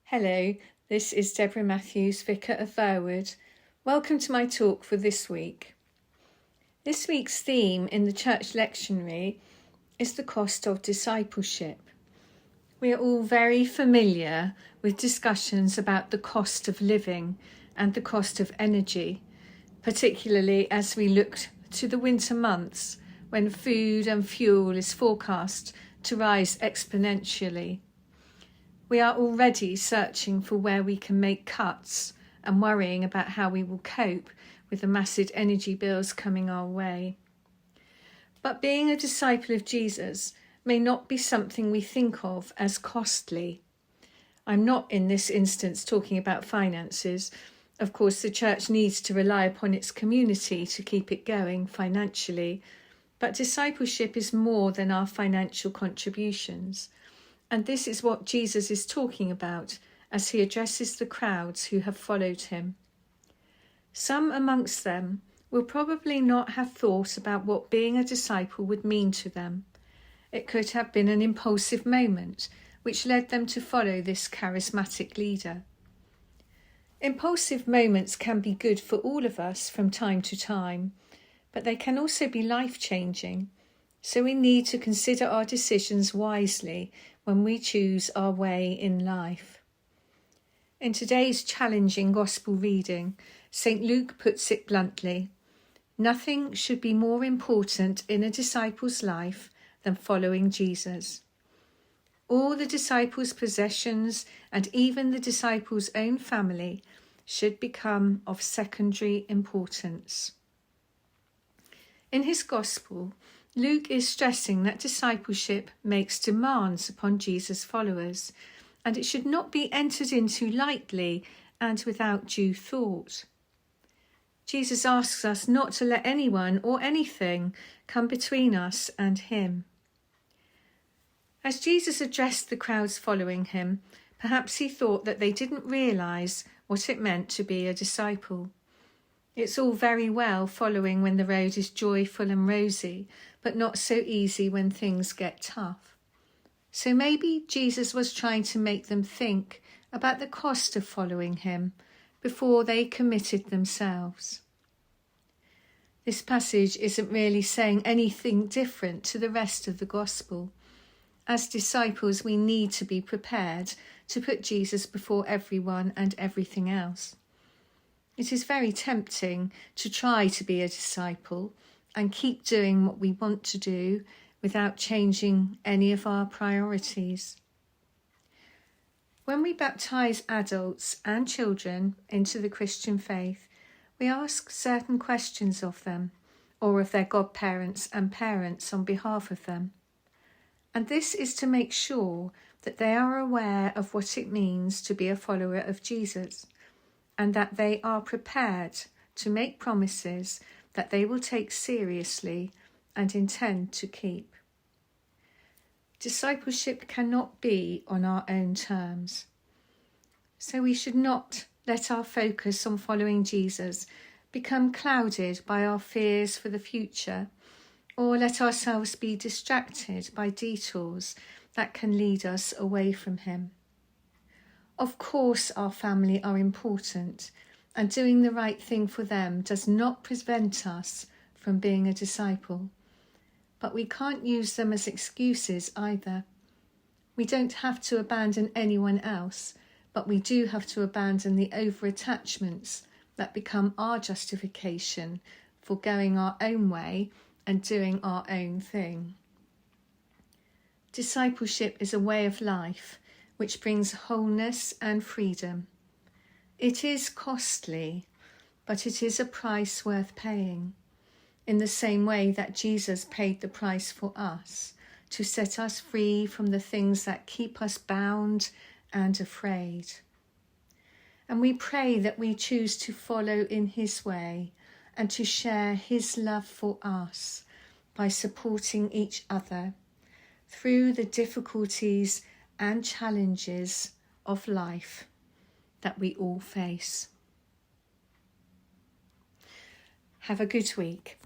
Hello, this is Deborah Matthews, Vicar of Verwood. Welcome to my talk for this week. This week's theme in the church lectionary is the cost of discipleship. We are all very familiar with discussions about the cost of living and the cost of energy, particularly as we look to the winter months when food and fuel is forecast to rise exponentially. We are already searching for where we can make cuts and worrying about how we will cope with the massive energy bills coming our way. But being a disciple of Jesus may not be something we think of as costly. I'm not in this instance talking about finances. Of course, the church needs to rely upon its community to keep it going financially, but discipleship is more than our financial contributions. And this is what Jesus is talking about as he addresses the crowds who have followed him. Some amongst them will probably not have thought about what being a disciple would mean to them. It could have been an impulsive moment which led them to follow this charismatic leader. Impulsive moments can be good for all of us from time to time, but they can also be life-changing. So we need to consider our decisions wisely when we choose our way in life. In today's challenging gospel reading, St. Luke puts it bluntly, nothing should be more important in a disciple's life than following Jesus. All the disciples' possessions and even the disciples' own family should become of secondary importance. In his gospel, Luke is stressing that discipleship makes demands upon Jesus' followers, and it should not be entered into lightly and without due thought. Jesus asks us not to let anyone or anything come between us and him. As Jesus addressed the crowds following him, perhaps he thought that they didn't realise what it meant to be a disciple. It's all very well following when the road is joyful and rosy, but not so easy when things get tough. So maybe Jesus was trying to make them think about the cost of following him before they committed themselves. This passage isn't really saying anything different to the rest of the gospel. As disciples, we need to be prepared to put Jesus before everyone and everything else. It is very tempting to try to be a disciple and keep doing what we want to do without changing any of our priorities. When we baptise adults and children into the Christian faith, we ask certain questions of them or of their godparents and parents on behalf of them. And this is to make sure that they are aware of what it means to be a follower of Jesus, and that they are prepared to make promises that they will take seriously and intend to keep. Discipleship cannot be on our own terms. So we should not let our focus on following Jesus become clouded by our fears for the future, or let ourselves be distracted by detours that can lead us away from him. Of course, our family are important, and doing the right thing for them does not prevent us from being a disciple. But we can't use them as excuses either. We don't have to abandon anyone else, but we do have to abandon the over-attachments that become our justification for going our own way and doing our own thing. Discipleship is a way of life which brings wholeness and freedom. It is costly, but it is a price worth paying, in the same way that Jesus paid the price for us, to set us free from the things that keep us bound and afraid. And we pray that we choose to follow in his way and to share his love for us by supporting each other through the difficulties and challenges of life that we all face. Have a good week.